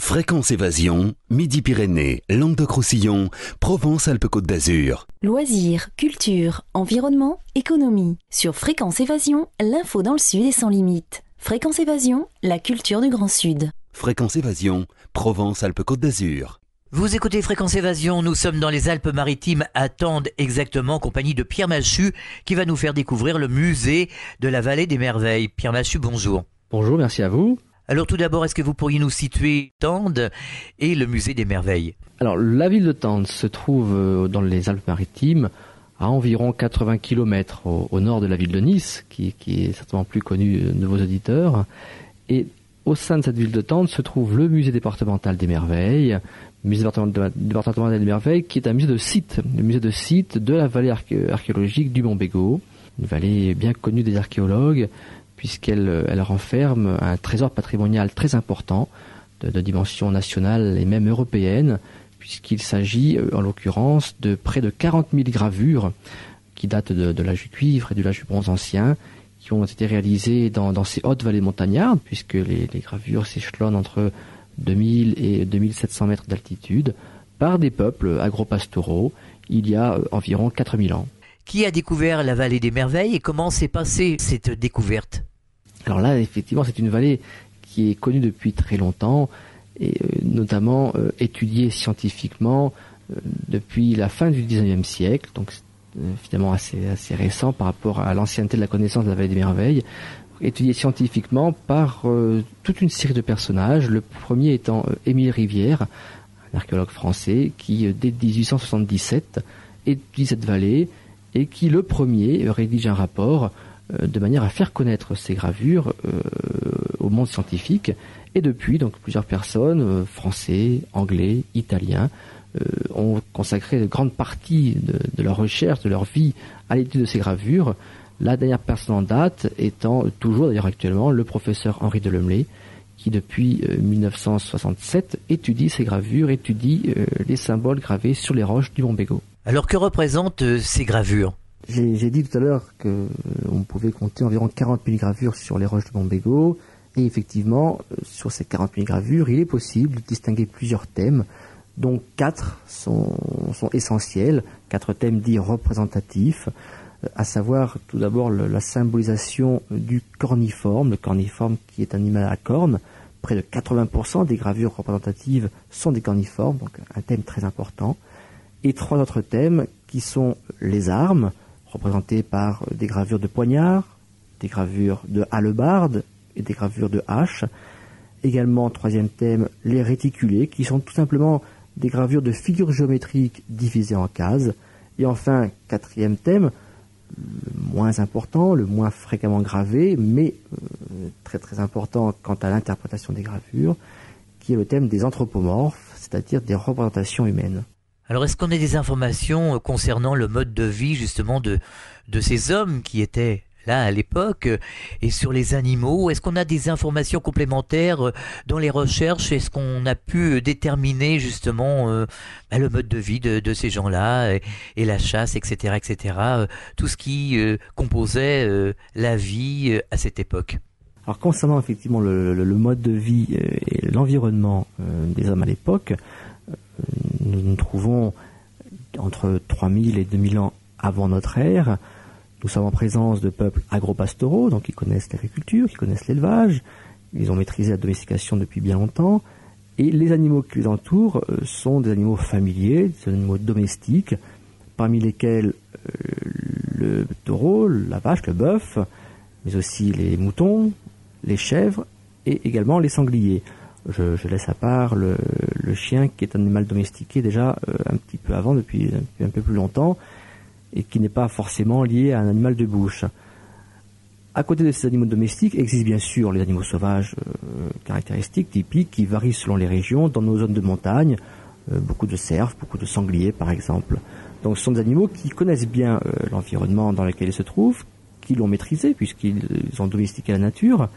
Fréquence Évasion, Midi-Pyrénées, Languedoc-Roussillon, Provence-Alpes-Côte d'Azur. Loisirs, culture, environnement, économie. Sur Fréquence Évasion, l'info dans le Sud est sans limite. Fréquence Évasion, la culture du Grand Sud. Fréquence Évasion, Provence-Alpes-Côte d'Azur. Vous écoutez Fréquence Évasion, nous sommes dans les Alpes-Maritimes, à Tende exactement, en compagnie de Pierre Machu, qui va nous faire découvrir le musée de la Vallée des Merveilles. Pierre Machu, bonjour. Bonjour, merci à vous. Alors tout d'abord, est-ce que vous pourriez nous situer Tende et le musée des Merveilles? Alors la ville de Tende se trouve dans les Alpes-Maritimes, à environ 80 km au nord de la ville de Nice, qui est certainement plus connue de vos auditeurs. Et au sein de cette ville de Tende se trouve le musée départemental des Merveilles, musée départemental des Merveilles, qui est un musée de site, le musée de site de la vallée archéologique du Mont Bégaud, une vallée bien connue des archéologues, puisqu'elle renferme un trésor patrimonial très important, de dimension nationale et même européenne, puisqu'il s'agit en l'occurrence de près de 40 000 gravures qui datent de l'âge du cuivre et de l'âge du bronze ancien, qui ont été réalisées dans ces hautes vallées montagnardes, puisque les gravures s'échelonnent entre 2000 et 2700 mètres d'altitude, par des peuples agropastoraux il y a environ 4000 ans. Qui a découvert la Vallée des Merveilles et comment s'est passée cette découverte? Alors là, effectivement, c'est une vallée qui est connue depuis très longtemps et notamment étudiée scientifiquement depuis la fin du 19e siècle, donc finalement assez récent par rapport à l'ancienneté de la connaissance de la Vallée des Merveilles, étudiée scientifiquement par toute une série de personnages, le premier étant Émile Rivière, un archéologue français qui, dès 1877, étudie cette vallée et qui, le premier, rédige un rapport de manière à faire connaître ces gravures au monde scientifique. Et depuis, donc plusieurs personnes, français, anglais, italiens, ont consacré de grandes parties de leur recherche, de leur vie à l'étude de ces gravures. La dernière personne en date étant toujours, d'ailleurs actuellement, le professeur Henri Delemley, qui depuis 1967 étudie ces gravures, étudie les symboles gravés sur les roches du Mont Bégaud. Alors que représentent ces gravures? J'ai dit tout à l'heure qu'on pouvait compter environ 40 000 gravures sur les roches du Mont Bégaud. Et effectivement, sur ces 40 000 gravures, il est possible de distinguer plusieurs thèmes, dont 4 sont essentiels, 4 thèmes dits représentatifs, à savoir tout d'abord la symbolisation du corniforme, le corniforme qui est un animal à cornes. Près de 80% des gravures représentatives sont des corniformes, donc un thème très important. Et 3 autres thèmes qui sont les armes, représentées par des gravures de poignards, des gravures de hallebardes et des gravures de haches. Également, 3e thème, les réticulés, qui sont tout simplement des gravures de figures géométriques divisées en cases. Et enfin, 4e thème, le moins important, le moins fréquemment gravé, mais très très important quant à l'interprétation des gravures, qui est le thème des anthropomorphes, c'est-à-dire des représentations humaines. Alors est-ce qu'on a des informations concernant le mode de vie justement de ces hommes qui étaient là à l'époque et sur les animaux? Est-ce qu'on a des informations complémentaires dans les recherches? Est-ce qu'on a pu déterminer justement le mode de vie de ces gens-là et la chasse, etc., etc., tout ce qui composait la vie à cette époque? Alors concernant effectivement le mode de vie et l'environnement des hommes à l'époque, nous nous trouvons entre 3000 et 2000 ans avant notre ère. Nous sommes en présence de peuples agropastoraux, donc qui connaissent l'agriculture, qui connaissent l'élevage, ils ont maîtrisé la domestication depuis bien longtemps, et les animaux qui les entourent sont des animaux familiers, des animaux domestiques, parmi lesquels le taureau, la vache, le bœuf, mais aussi les moutons, les chèvres et également les sangliers. Je laisse à part le chien qui est un animal domestiqué déjà un petit peu avant, depuis un peu plus longtemps, et qui n'est pas forcément lié à un animal de bouche. À côté de ces animaux domestiques existent bien sûr les animaux sauvages caractéristiques, typiques, qui varient selon les régions. Dans nos zones de montagne, beaucoup de cerfs, beaucoup de sangliers par exemple. Donc ce sont des animaux qui connaissent bien l'environnement dans lequel ils se trouvent, qui l'ont maîtrisé puisqu'ils ont domestiqué la nature.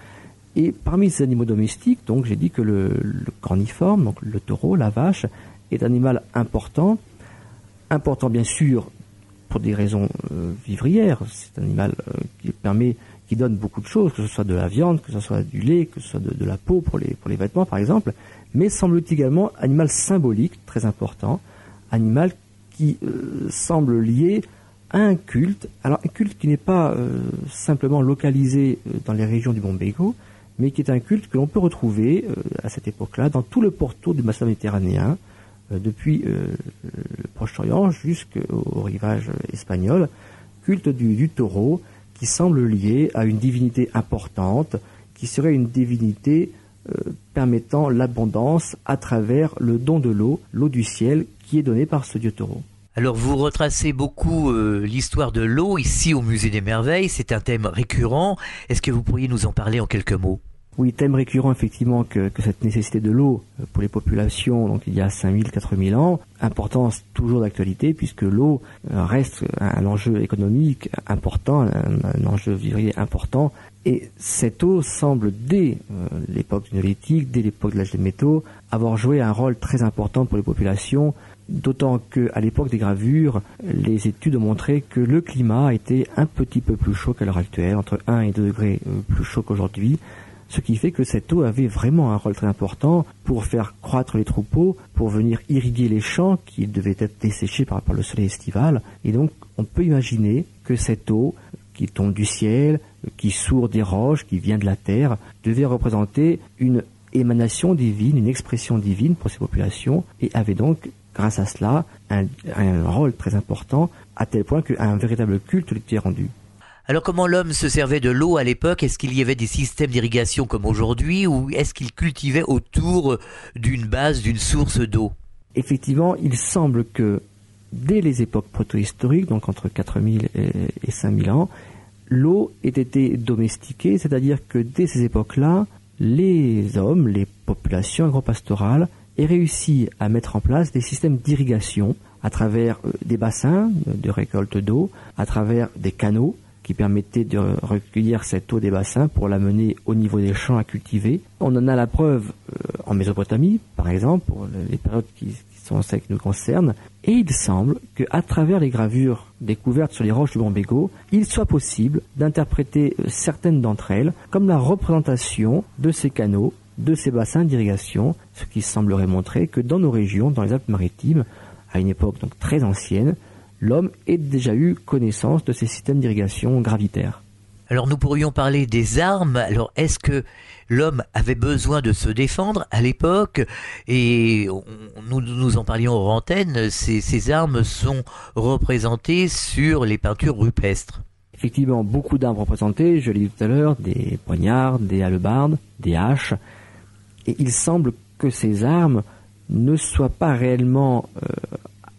Et parmi ces animaux domestiques, donc j'ai dit que le corniforme, donc le taureau, la vache, est un animal important bien sûr pour des raisons vivrières. C'est un animal qui qui donne beaucoup de choses, que ce soit de la viande, que ce soit du lait, que ce soit de la peau pour les vêtements par exemple, mais semble-t-il également animal symbolique, très important, animal qui semble lié à un culte, alors un culte qui n'est pas simplement localisé dans les régions du Mont-Bégaud, mais qui est un culte que l'on peut retrouver à cette époque-là dans tout le pourtour du bassin méditerranéen, depuis le Proche-Orient jusqu'au rivage espagnol, culte du taureau qui semble lié à une divinité importante, qui serait une divinité permettant l'abondance à travers le don de l'eau du ciel qui est donnée par ce dieu taureau. Alors vous retracez beaucoup l'histoire de l'eau ici au Musée des Merveilles, c'est un thème récurrent. Est-ce que vous pourriez nous en parler en quelques mots ? Oui, thème récurrent effectivement que cette nécessité de l'eau pour les populations, donc il y a 5000, 4000 ans, importance toujours d'actualité puisque l'eau reste un enjeu économique important, un enjeu vivrier important, et cette eau semble dès l'époque du néolithique, dès l'époque de l'âge des métaux, avoir joué un rôle très important pour les populations. D'autant qu'à l'époque des gravures, les études ont montré que le climat était un petit peu plus chaud qu'à l'heure actuelle, entre 1 et 2 degrés plus chaud qu'aujourd'hui, ce qui fait que cette eau avait vraiment un rôle très important pour faire croître les troupeaux, pour venir irriguer les champs qui devaient être desséchés par le soleil estival. Et donc on peut imaginer que cette eau qui tombe du ciel, qui sourd des roches, qui vient de la terre, devait représenter une émanation divine, une expression divine pour ces populations, et avait donc grâce à cela, un rôle très important, à tel point qu'un véritable culte lui était rendu. Alors comment l'homme se servait de l'eau à l'époque ? Est-ce qu'il y avait des systèmes d'irrigation comme aujourd'hui, ou est-ce qu'il cultivait autour d'une base, d'une source d'eau ? Effectivement, il semble que dès les époques protohistoriques, donc entre 4000 et 5000 ans, l'eau ait été domestiquée, c'est-à-dire que dès ces époques-là, les hommes, les populations agropastorales, et réussi à mettre en place des systèmes d'irrigation à travers des bassins de récolte d'eau, à travers des canaux qui permettaient de recueillir cette eau des bassins pour l'amener au niveau des champs à cultiver. On en a la preuve en Mésopotamie, par exemple, pour les périodes qui sont celles qui nous concernent, et il semble qu'à travers les gravures découvertes sur les roches du Mont-Bégaud, il soit possible d'interpréter certaines d'entre elles comme la représentation de ces canaux, de ces bassins d'irrigation, ce qui semblerait montrer que dans nos régions, dans les Alpes-Maritimes, à une époque donc très ancienne, l'homme ait déjà eu connaissance de ces systèmes d'irrigation gravitaires. Alors nous pourrions parler des armes. Alors est-ce que l'homme avait besoin de se défendre à l'époque ? Et nous en parlions hors antenne, ces armes sont représentées sur les peintures rupestres. Effectivement, beaucoup d'armes représentées, je l'ai dit tout à l'heure, des poignards, des hallebardes, des haches. Et il semble que ces armes ne soient pas réellement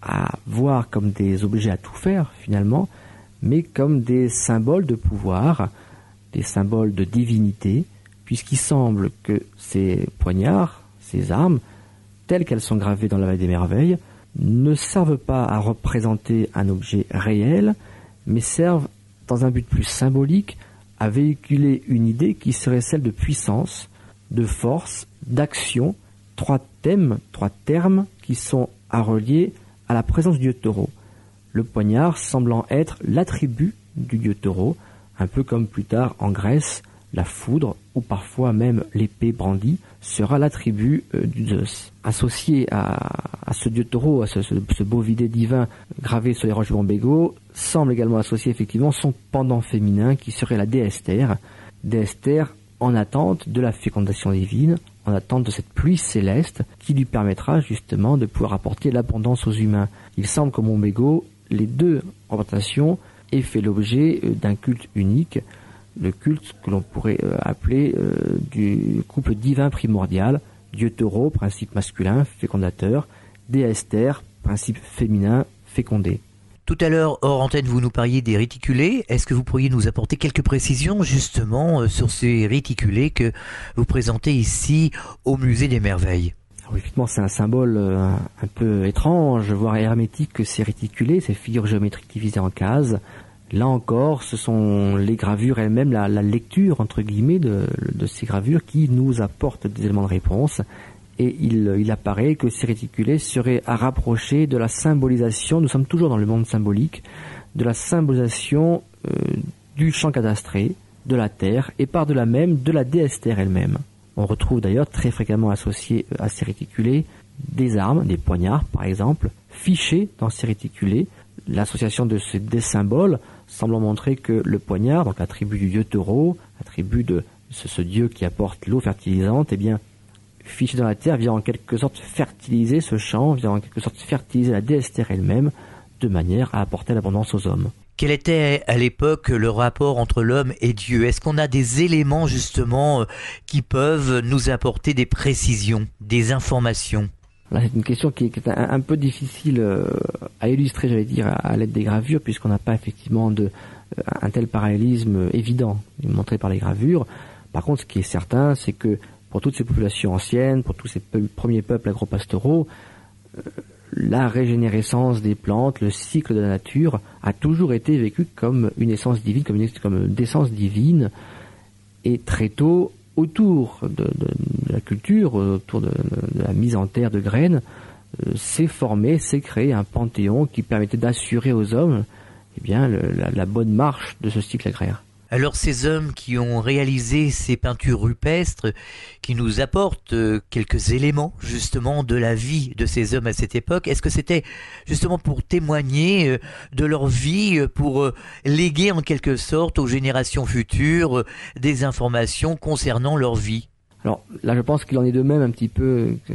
à voir comme des objets à tout faire, finalement, mais comme des symboles de pouvoir, des symboles de divinité, puisqu'il semble que ces poignards, ces armes, telles qu'elles sont gravées dans la Vallée des Merveilles, ne servent pas à représenter un objet réel, mais servent, dans un but plus symbolique, à véhiculer une idée qui serait celle de puissance, de force, d'action, trois termes qui sont à relier à la présence du dieu taureau. Le poignard semblant être l'attribut du dieu taureau, un peu comme plus tard en Grèce, la foudre ou parfois même l'épée brandie sera l'attribut du Zeus. Associé à ce dieu taureau, à ce bovidé divin gravé sur les roches du Mont-Bégaud, semble également associé effectivement son pendant féminin qui serait la déesse Terre en attente de la fécondation divine, en attente de cette pluie céleste qui lui permettra justement de pouvoir apporter l'abondance aux humains. Il semble qu'au Mont-Bégaud, les deux représentations aient fait l'objet d'un culte unique, le culte que l'on pourrait appeler du couple divin primordial, dieu taureau, principe masculin, fécondateur, déesse Terre, principe féminin, fécondé. Tout à l'heure, hors antenne, vous nous parliez des réticulés. Est-ce que vous pourriez nous apporter quelques précisions justement sur ces réticulés que vous présentez ici au Musée des Merveilles ? Oui, effectivement, c'est un symbole un peu étrange, voire hermétique que ces réticulés, ces figures géométriques divisées en cases. Là encore, ce sont les gravures elles-mêmes, la lecture entre guillemets de ces gravures qui nous apportent des éléments de réponse. Et il apparaît que ces réticulés seraient à rapprocher de la symbolisation, nous sommes toujours dans le monde symbolique, de la symbolisation du champ cadastré, de la terre et par-delà même de la déesse terre elle-même. On retrouve d'ailleurs très fréquemment associés à ces réticulés des armes, des poignards par exemple, fichés dans ces réticulés. L'association de ces des symboles semble montrer que le poignard, donc attribut du dieu taureau, attribut de ce dieu qui apporte l'eau fertilisante, eh bien, fiché dans la terre, vient en quelque sorte fertiliser ce champ, vient en quelque sorte fertiliser la déesse terre elle-même, de manière à apporter l'abondance aux hommes. Quel était à l'époque le rapport entre l'homme et Dieu? Est-ce qu'on a des éléments justement qui peuvent nous apporter des précisions, des informations? Là, c'est une question qui est un peu difficile à illustrer, j'allais dire, à l'aide des gravures, puisqu'on n'a pas effectivement un tel parallélisme évident montré par les gravures. Par contre, ce qui est certain, c'est que pour toutes ces populations anciennes, pour tous ces premiers peuples agropastoraux, la régénérescence des plantes, le cycle de la nature a toujours été vécu comme une essence divine, comme une essence divine. Et très tôt, autour de la culture, autour de la mise en terre de graines, s'est créé un panthéon qui permettait d'assurer aux hommes la bonne marche de ce cycle agraire. Alors ces hommes qui ont réalisé ces peintures rupestres, qui nous apportent quelques éléments justement de la vie de ces hommes à cette époque, est-ce que c'était justement pour témoigner de leur vie, pour léguer en quelque sorte aux générations futures des informations concernant leur vie? Alors là je pense qu'il en est de même un petit peu que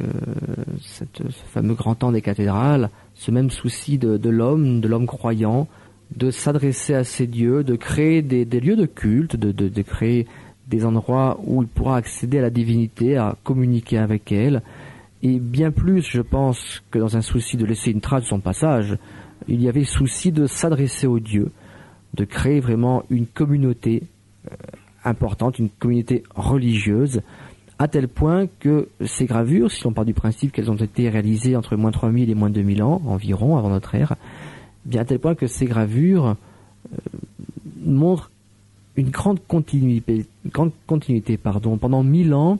ce fameux grand temps des cathédrales, ce même souci de l'homme croyant, de s'adresser à ces dieux, de créer des lieux de culte, de créer des endroits où il pourra accéder à la divinité, à communiquer avec elle. Et bien plus, je pense, que dans un souci de laisser une trace de son passage, il y avait souci de s'adresser aux dieux, de créer vraiment une communauté importante, une communauté religieuse, à tel point que ces gravures, si on part du principe qu'elles ont été réalisées entre moins 3000 et moins 2000 ans environ avant notre ère, bien à tel point que ces gravures montrent une grande continuité. Pendant 1000 ans,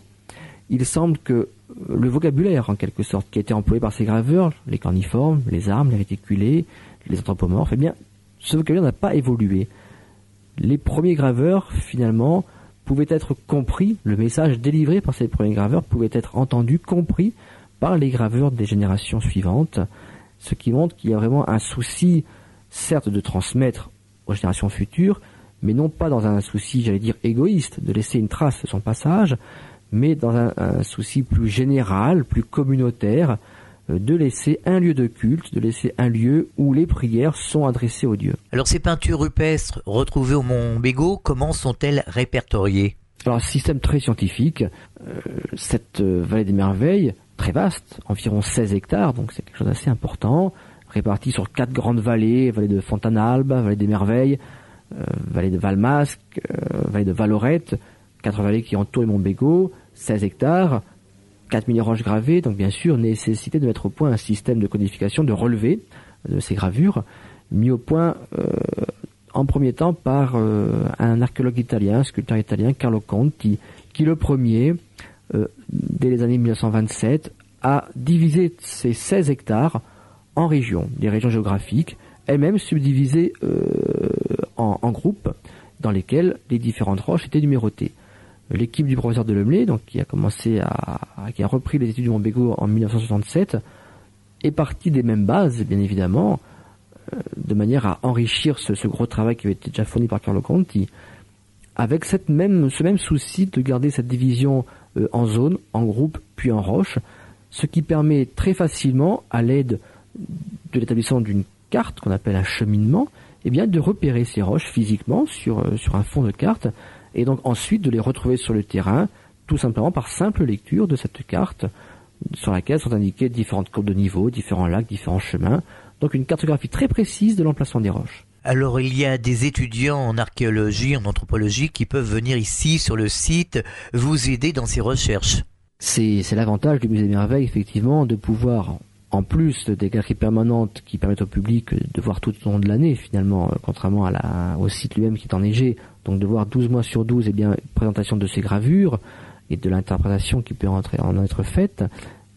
il semble que le vocabulaire, en quelque sorte, qui a été employé par ces graveurs, les corniformes, les armes, les réticulés, les anthropomorphes, eh bien, ce vocabulaire n'a pas évolué. Les premiers graveurs, finalement, pouvaient être compris, le message délivré par ces premiers graveurs pouvait être entendu, compris par les graveurs des générations suivantes, ce qui montre qu'il y a vraiment un souci, certes, de transmettre aux générations futures, mais non pas dans un souci, j'allais dire, égoïste, de laisser une trace de son passage, mais dans un souci plus général, plus communautaire, de laisser un lieu de culte, de laisser un lieu où les prières sont adressées aux dieux. Alors ces peintures rupestres retrouvées au Mont Bégaud, comment sont-elles répertoriées? Alors, système très scientifique, cette vallée des merveilles, très vaste, environ 16 hectares, donc c'est quelque chose d'assez important, réparti sur 4 grandes vallées, vallée de Fontanalbe, vallée des Merveilles, vallée de Valmasque, vallée de Valorette, 4 vallées qui entourent le Mont Bégaud, 16 hectares, 4000 roches gravées, donc bien sûr nécessité de mettre au point un système de codification, de relevé de ces gravures, mis au point en premier temps par un archéologue italien, un sculpteur italien, Carlo Conti, qui le premier, dès les années 1927, a divisé ces 16 hectares en régions, des régions géographiques, elles-mêmes subdivisées en groupes dans lesquels les différentes roches étaient numérotées. L'équipe du professeur Delemlé, donc qui a repris les études du Mont Bégaud en 1967, est partie des mêmes bases, bien évidemment, de manière à enrichir ce gros travail qui avait été déjà fourni par Carlo Conti, avec ce même souci de garder cette division en zones, en groupes, puis en roches, ce qui permet très facilement, à l'aide de l'établissement d'une carte qu'on appelle un cheminement, eh bien de repérer ces roches physiquement sur un fond de carte, et donc ensuite de les retrouver sur le terrain, tout simplement par simple lecture de cette carte, sur laquelle sont indiquées différentes courbes de niveau, différents lacs, différents chemins, donc une cartographie très précise de l'emplacement des roches. Alors il y a des étudiants en archéologie, en anthropologie qui peuvent venir ici sur le site vous aider dans ces recherches. C'est l'avantage du Musée des Merveilles, effectivement, de pouvoir, en plus des galeries permanentes qui permettent au public de voir tout au long de l'année, finalement, contrairement au site lui-même qui est enneigé, donc de voir 12 mois sur 12, présentation de ces gravures et de l'interprétation qui peut en être faite,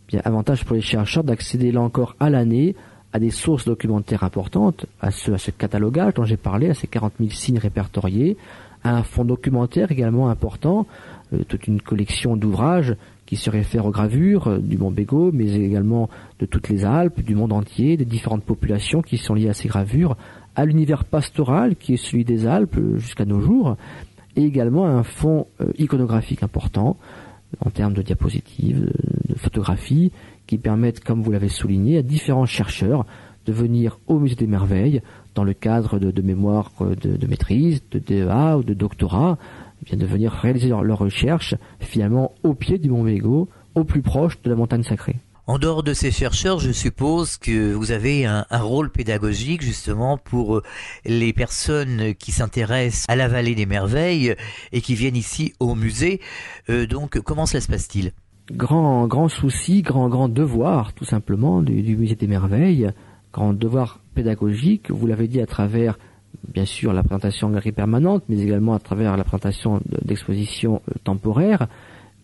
bien avantage pour les chercheurs d'accéder là encore à l'année à des sources documentaires importantes, à ce catalogage dont j'ai parlé, à ces 40 000 signes répertoriés, un fonds documentaire également important, toute une collection d'ouvrages qui se réfèrent aux gravures du Mont Bégaud, mais également de toutes les Alpes, du monde entier, des différentes populations qui sont liées à ces gravures, à l'univers pastoral qui est celui des Alpes jusqu'à nos jours, et également un fonds iconographique important en termes de diapositives, de photographies, qui permettent, comme vous l'avez souligné, à différents chercheurs de venir au Musée des Merveilles dans le cadre de mémoires de maîtrise, de DEA ou de doctorat, bien de venir réaliser leurs recherches finalement au pied du Mont Bégaud, au plus proche de la montagne sacrée. En dehors de ces chercheurs, je suppose que vous avez un rôle pédagogique justement pour les personnes qui s'intéressent à la vallée des merveilles et qui viennent ici au musée. Donc comment cela se passe-t-il ? Grand souci, grand devoir tout simplement du Musée des Merveilles, grand devoir pédagogique, vous l'avez dit à travers bien sûr la présentation en galerie permanente, mais également à travers la présentation d'expositions temporaires,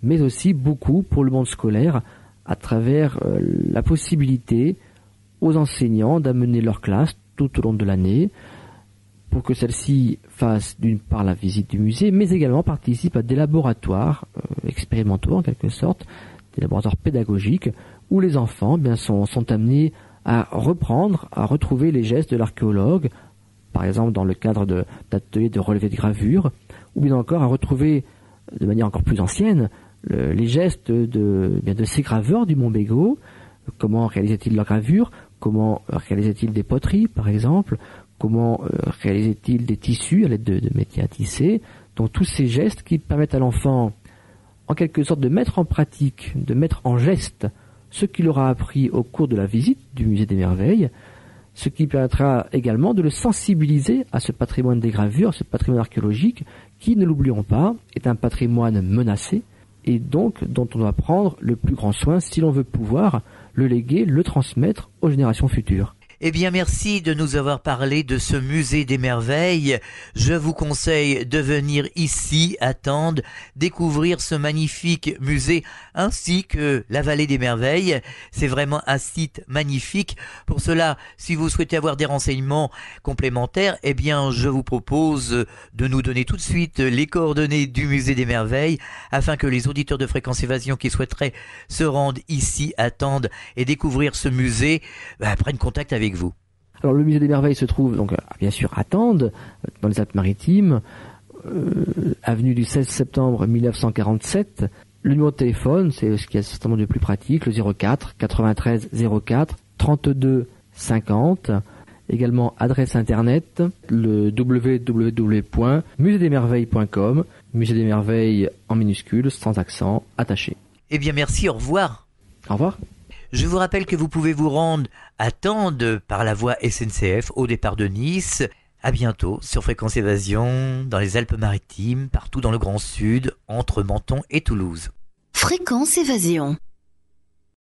mais aussi beaucoup pour le monde scolaire, à travers la possibilité aux enseignants d'amener leur classe tout au long de l'année pour que celle-ci fasse d'une part la visite du musée, mais également participe à des laboratoires expérimentaux en quelque sorte, des laboratoires pédagogiques où les enfants sont amenés à reprendre, à retrouver les gestes de l'archéologue, par exemple dans le cadre d'ateliers de relevé de gravure, ou bien encore à retrouver de manière encore plus ancienne les gestes de ces graveurs du Mont Bégaud. Comment réalisaient-ils leurs gravures, comment réalisaient-ils des poteries par exemple, comment réalisaient-ils des tissus à l'aide de métiers à tisser. Donc tous ces gestes qui permettent à l'enfant en quelque sorte de mettre en pratique, de mettre en geste ce qu'il aura appris au cours de la visite du Musée des Merveilles, ce qui permettra également de le sensibiliser à ce patrimoine des gravures, ce patrimoine archéologique qui, ne l'oublions pas, est un patrimoine menacé et donc dont on doit prendre le plus grand soin si l'on veut pouvoir le léguer, le transmettre aux générations futures. Eh bien, merci de nous avoir parlé de ce musée des merveilles. Je vous conseille de venir ici à Tende, découvrir ce magnifique musée ainsi que la vallée des merveilles. C'est vraiment un site magnifique. Pour cela, si vous souhaitez avoir des renseignements complémentaires, eh bien, je vous propose de nous donner tout de suite les coordonnées du musée des merveilles afin que les auditeurs de Fréquence Évasion qui souhaiteraient se rendre ici à Tende et découvrir ce musée prennent contact avec vous. Alors le musée des merveilles se trouve donc bien sûr à Tende, dans les Alpes-Maritimes, avenue du 16 septembre 1947. Le numéro de téléphone, c'est ce qui est certainement le plus pratique, le 04 93 04 32 50. Également adresse internet, le www.museedesmerveilles.com, musée des merveilles en minuscules, sans accent, attaché. Eh bien merci, au revoir. Au revoir. Je vous rappelle que vous pouvez vous rendre à Tende par la voie SNCF au départ de Nice. À bientôt sur Fréquence Évasion, dans les Alpes-Maritimes, partout dans le Grand Sud, entre Menton et Toulouse. Fréquence Évasion.